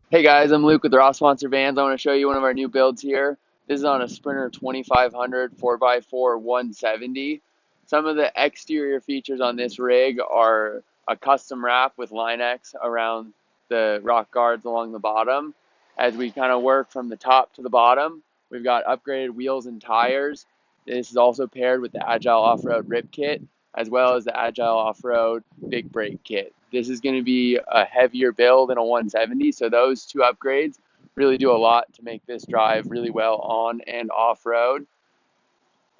Hey guys, I'm Luke with Rossmönster Vans. I want to show you one of our new builds here. This is on a Sprinter 2500 4x4 170. Some of the exterior features on this rig are a custom wrap with Line-X around the rock guards along the bottom. As we kind of work from the top to the bottom, we've got upgraded wheels and tires. This is also paired with the Agile Off-Road RIP kit, as well as the Agile Off-Road Big Brake kit. This is going to be a heavier build than a 170, so those two upgrades really do a lot to make this drive really well on and off-road.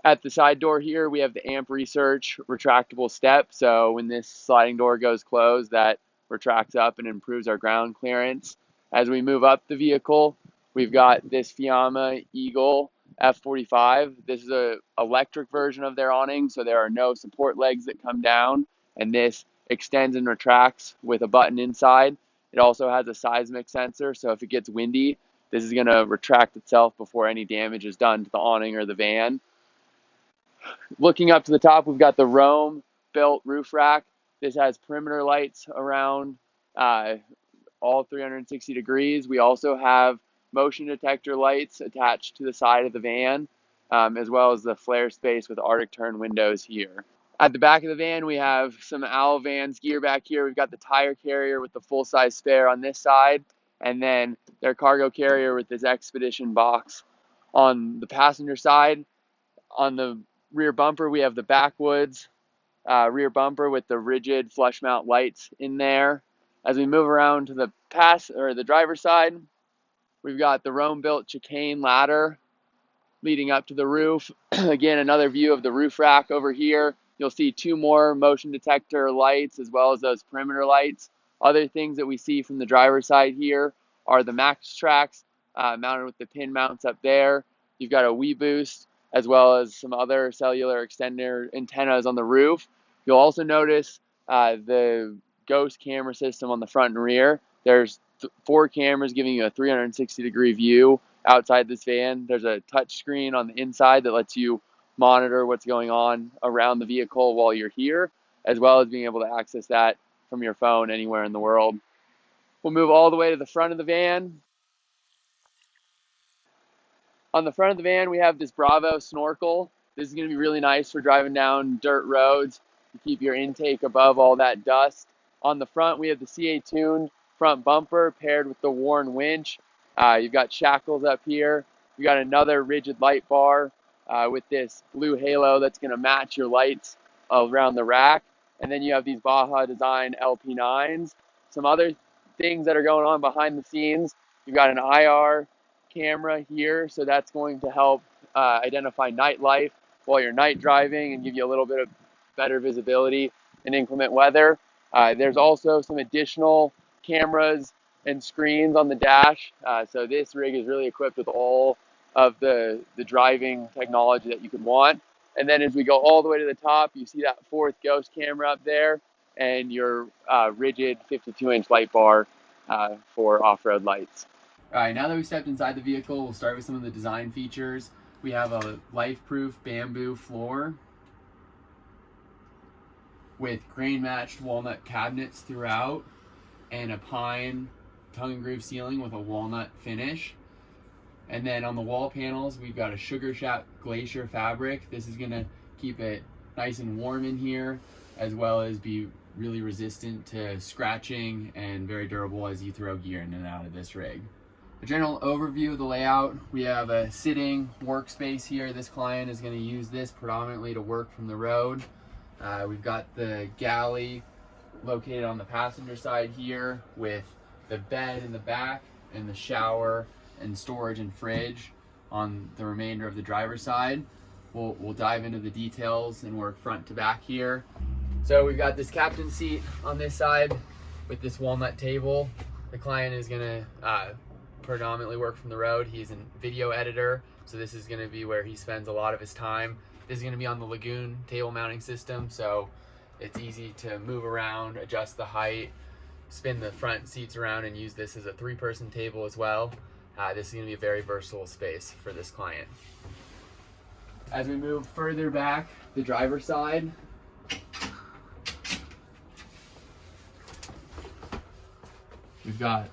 At the side door here, we have the AMP Research retractable step, so when this sliding door goes closed, that retracts up and improves our ground clearance. As we move up the vehicle, we've got this Fiamma Eagle F45. This is an electric version of their awning, so there are no support legs that come down, and this extends and retracts with a button inside. It also has a seismic sensor, so if it gets windy, this is going to retract itself before any damage is done to the awning or the van. Looking up to the top, we've got the Roambuilt roof rack. This has perimeter lights around all 360 degrees. We also have motion detector lights attached to the side of the van, as well as the Flarespace with Arctic turn windows here. At the back of the van, we have some Owl Vans gear back here. We've got the tire carrier with the full-size spare on this side, and then their cargo carrier with this Expedition box on the passenger side. On the rear bumper, we have the Backwoods rear bumper with the rigid flush mount lights in there. As we move around to the driver's side, we've got the Roambuilt chicane ladder leading up to the roof. Again, another view of the roof rack over here. You'll see two more motion detector lights as well as those perimeter lights. Other things that we see from the driver's side here are the max tracks mounted with the pin mounts up there. You've got a WeBoost as well as some other cellular extender antennas on the roof. You'll also notice the Ghost camera system on the front and rear. There's 4 cameras giving you a 360-degree view outside this van. There's a touch screen on the inside that lets you monitor what's going on around the vehicle while you're here, as well as being able to access that from your phone anywhere in the world. We'll move all the way to the front of the van. On the front of the van, we have this Bravo snorkel. This is going to be really nice for driving down dirt roads to keep your intake above all that dust. On the front, we have the CA-tuned front bumper paired with the Warn winch. You've got shackles up here. You've got another rigid light bar with this blue halo that's going to match your lights around the rack. And then you have these Baja Design LP9s. Some other things that are going on behind the scenes. You've got an IR camera here, so that's going to help identify nightlife while you're night driving and give you a little bit of better visibility in inclement weather. There's also some additional cameras and screens on the dash, so this rig is really equipped with all of the driving technology that you could want. And then as we go all the way to the top, you see that 4th Ghost camera up there and your rigid 52-inch light bar for off-road lights. All right, now that we've stepped inside the vehicle, we'll start with some of the design features. We have a Lifeproof Bamboo floor with grain-matched walnut cabinets throughout and a pine tongue and groove ceiling with a walnut finish. And then on the wall panels, we've got a Sugar Shack Glacier fabric. This is gonna keep it nice and warm in here, as well as be really resistant to scratching and very durable as you throw gear in and out of this rig. A general overview of the layout, we have a sitting workspace here. This client is going to use this predominantly to work from the road. We've got the galley located on the passenger side here with the bed in the back and the shower and storage and fridge on the remainder of the driver's side. We'll dive into the details and work front to back here. So we've got this captain seat on this side with this walnut table. The client is going to predominantly work from the road. He's a video editor, so this is going to be where he spends a lot of his time. This is going to be on the Lagoon table mounting system, so it's easy to move around, adjust the height, spin the front seats around, and use this as a 3-person table as well. This is going to be a very versatile space for this client. As we move further back, the driver's side, we've got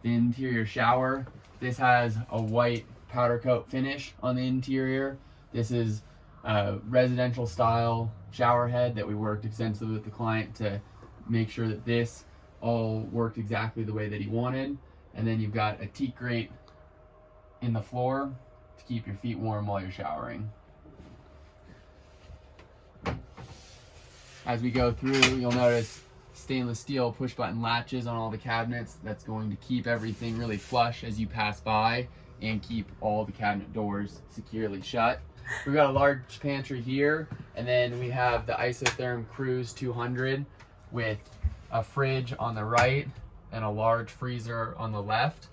The interior shower, this has a white powder coat finish on the interior. This is a residential style shower head that we worked extensively with the client to make sure that this all worked exactly the way that he wanted. And then you've got a teak grate in the floor to keep your feet warm while you're showering. As we go through, you'll notice stainless steel push button latches on all the cabinets. That's going to keep everything really flush as you pass by and keep all the cabinet doors securely shut. We've got a large pantry here, and then we have the Isotherm Cruise 200 with a fridge on the right and a large freezer on the left.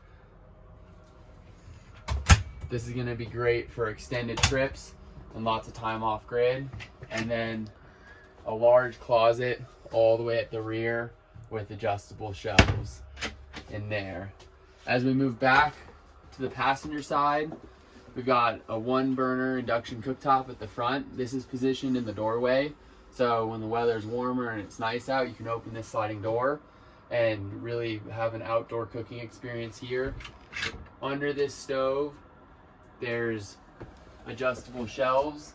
This is going to be great for extended trips and lots of time off grid. And then a large closet all the way at the rear with adjustable shelves in there. As we move back to the passenger side, we've got a 1-burner induction cooktop at the front. This is positioned in the doorway, so when the weather's warmer and it's nice out, you can open this sliding door and really have an outdoor cooking experience here. Under this stove, there's adjustable shelves.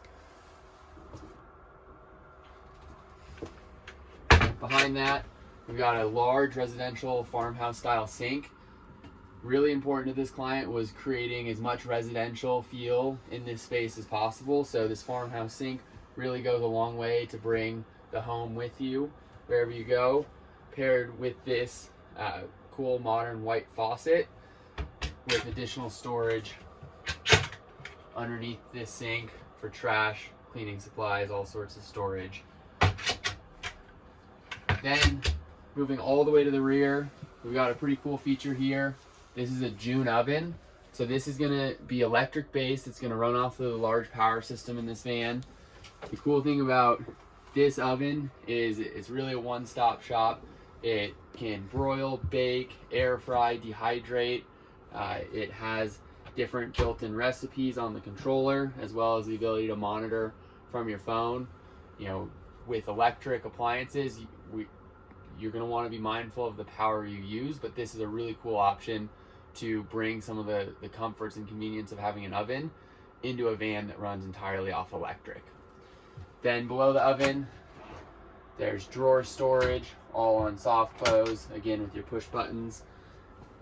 Behind that, we've got a large residential farmhouse style sink. Really important to this client was creating as much residential feel in this space as possible. So this farmhouse sink really goes a long way to bring the home with you wherever you go, paired with this cool modern white faucet with additional storage underneath this sink for trash, cleaning supplies, all sorts of storage. Then moving all the way to the rear, we've got a pretty cool feature here. This is a June oven. So this is going to be electric based. It's going to run off of the large power system in this van. The cool thing about this oven is it's really a one-stop shop. It can broil, bake, air fry, dehydrate. It has different built-in recipes on the controller, as well as the ability to monitor from your phone. You know, with electric appliances, you're going to want to be mindful of the power you use, but this is a really cool option to bring some of the comforts and convenience of having an oven into a van that runs entirely off electric. Then below the oven, there's drawer storage, all on soft close, again with your push buttons,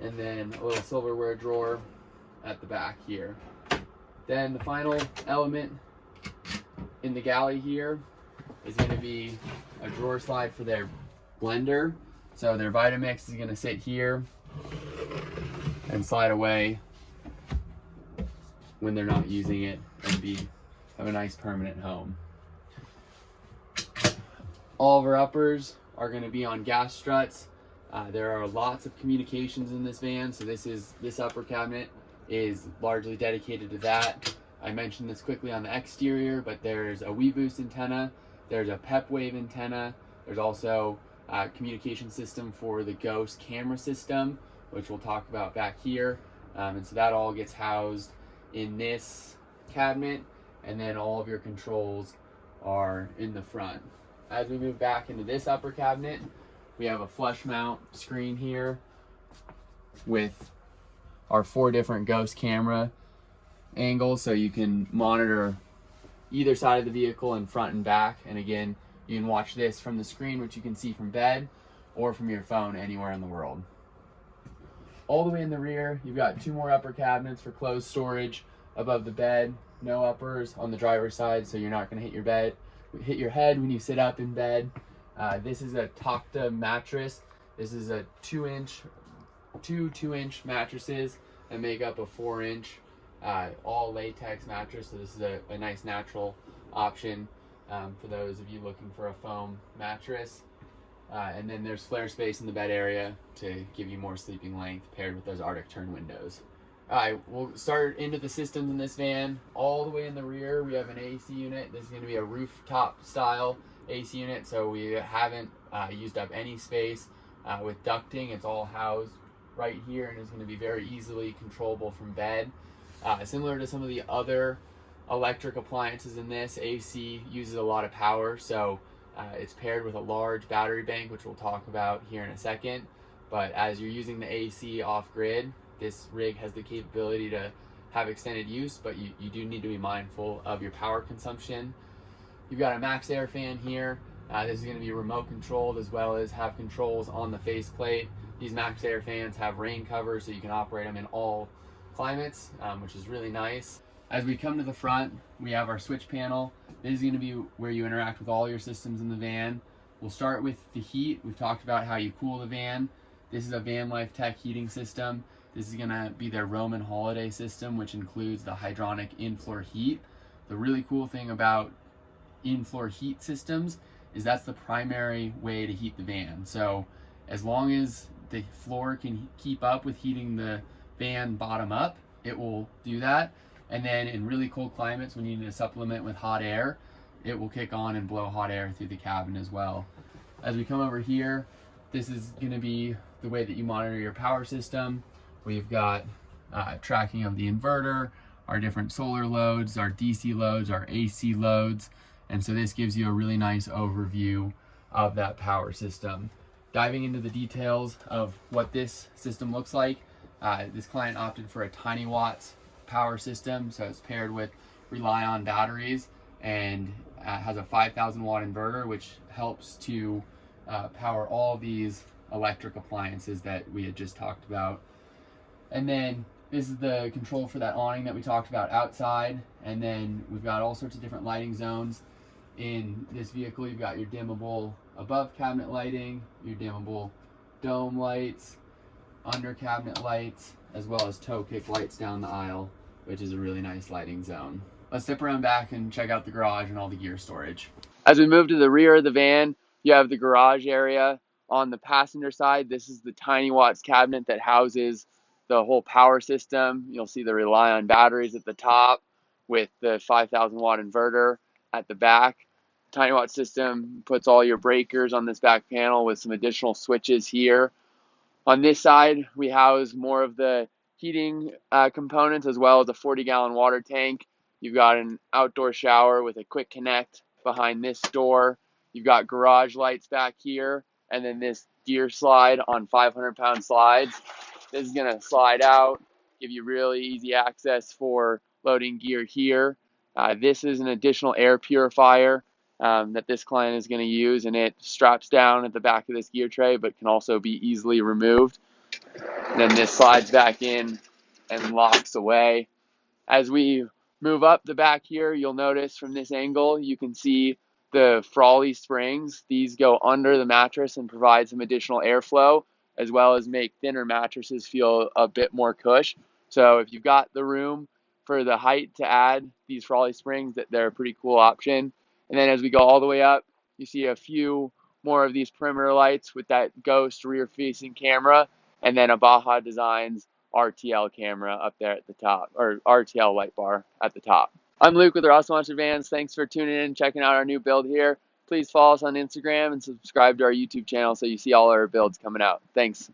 and then a little silverware drawer at the back here. Then the final element in the galley here is going to be a drawer slide for their blender. So their Vitamix is going to sit here and slide away when they're not using it and have a nice permanent home. All of our uppers are going to be on gas struts. There are lots of communications in this van, so this upper cabinet is largely dedicated to that. I mentioned this quickly on the exterior, but there's a WeBoost antenna, there's a PepWave antenna, there's also a communication system for the Ghost camera system, which we'll talk about back here. And so that all gets housed in this cabinet, and then all of your controls are in the front. As we move back into this upper cabinet, we have a flush mount screen here with our 4 different Ghost camera angles, so you can monitor either side of the vehicle in front and back. And again, you can watch this from the screen, which you can see from bed, or from your phone anywhere in the world. All the way in the rear, you've got 2 more upper cabinets for clothes storage above the bed. No uppers on the driver's side, so you're not going to hit your head when you sit up in bed. This is a Tokta mattress. This is a 2-inch mattresses that make up a 4-inch all latex mattress. So this is a nice natural option for those of you looking for a foam mattress. And then there's Flarespace in the bed area to give you more sleeping length paired with those Arctic turn windows. Alright, we'll start into the systems in this van. All the way in the rear, we have an AC unit. This is going to be a rooftop style AC unit, so we haven't used up any space with ducting. It's all housed right here and is going to be very easily controllable from bed. Similar to some of the other electric appliances in this, AC uses a lot of power, so it's paired with a large battery bank, which we'll talk about here in a second. but as you're using the AC off grid, this rig has the capability to have extended use, but you do need to be mindful of your power consumption. You've got a max air fan here. This is going to be remote controlled, as well as have controls on the faceplate. These max air fans have rain covers, so you can operate them in all climates, which is really nice. As we come to the front, we have our switch panel. This is going to be where you interact with all your systems in the van. We'll start with the heat. We've talked about how you cool the van. This is a VanLife Tech heating system. This is going to be their Roman holiday system, which includes the hydronic in-floor heat. The really cool thing about in-floor heat systems is that's the primary way to heat the van. So as long as the floor can keep up with heating the van bottom up, it will do that. And then in really cold climates, when you need to supplement with hot air, it will kick on and blow hot air through the cabin as well. As we come over here, this is going to be the way that you monitor your power system. We've got tracking of the inverter, our different solar loads, our DC loads, our AC loads. And so this gives you a really nice overview of that power system. Diving into the details of what this system looks like, this client opted for a tiny watts power system, so it's paired with rely-on batteries and has a 5,000 watt inverter, which helps to power all these electric appliances that we had just talked about. And then this is the control for that awning that we talked about outside. And then we've got all sorts of different lighting zones. In this vehicle, you've got your dimmable above cabinet lighting, your dimmable dome lights, under cabinet lights, as well as toe kick lights down the aisle, which is a really nice lighting zone. Let's step around back and check out the garage and all the gear storage. As we move to the rear of the van, you have the garage area. On the passenger side, this is the tiny watts cabinet that houses the whole power system. You'll see the rely-on batteries at the top with the 5,000 watt inverter at the back. Tiny watt system puts all your breakers on this back panel with some additional switches here. On this side, we house more of the heating components, as well as a 40-gallon water tank. You've got an outdoor shower with a quick connect behind this door. You've got garage lights back here, and then this gear slide on 500-pound slides. This is going to slide out, give you really easy access for loading gear here. This is an additional air purifier that this client is going to use, and it straps down at the back of this gear tray, but can also be easily removed. And then this slides back in and locks away. As we move up the back here, you'll notice from this angle, you can see the Froli springs. These go under the mattress and provide some additional airflow, as well as make thinner mattresses feel a bit more cush. So if you've got the room for the height to add these Froli springs, they're a pretty cool option. And then as we go all the way up, you see a few more of these perimeter lights with that ghost rear-facing camera, and then a Baja Designs RTL camera up there at the top, or RTL light bar at the top. I'm Luke with Rossmönster Vans. Thanks for tuning in and checking out our new build here. Please follow us on Instagram and subscribe to our YouTube channel so you see all our builds coming out. Thanks.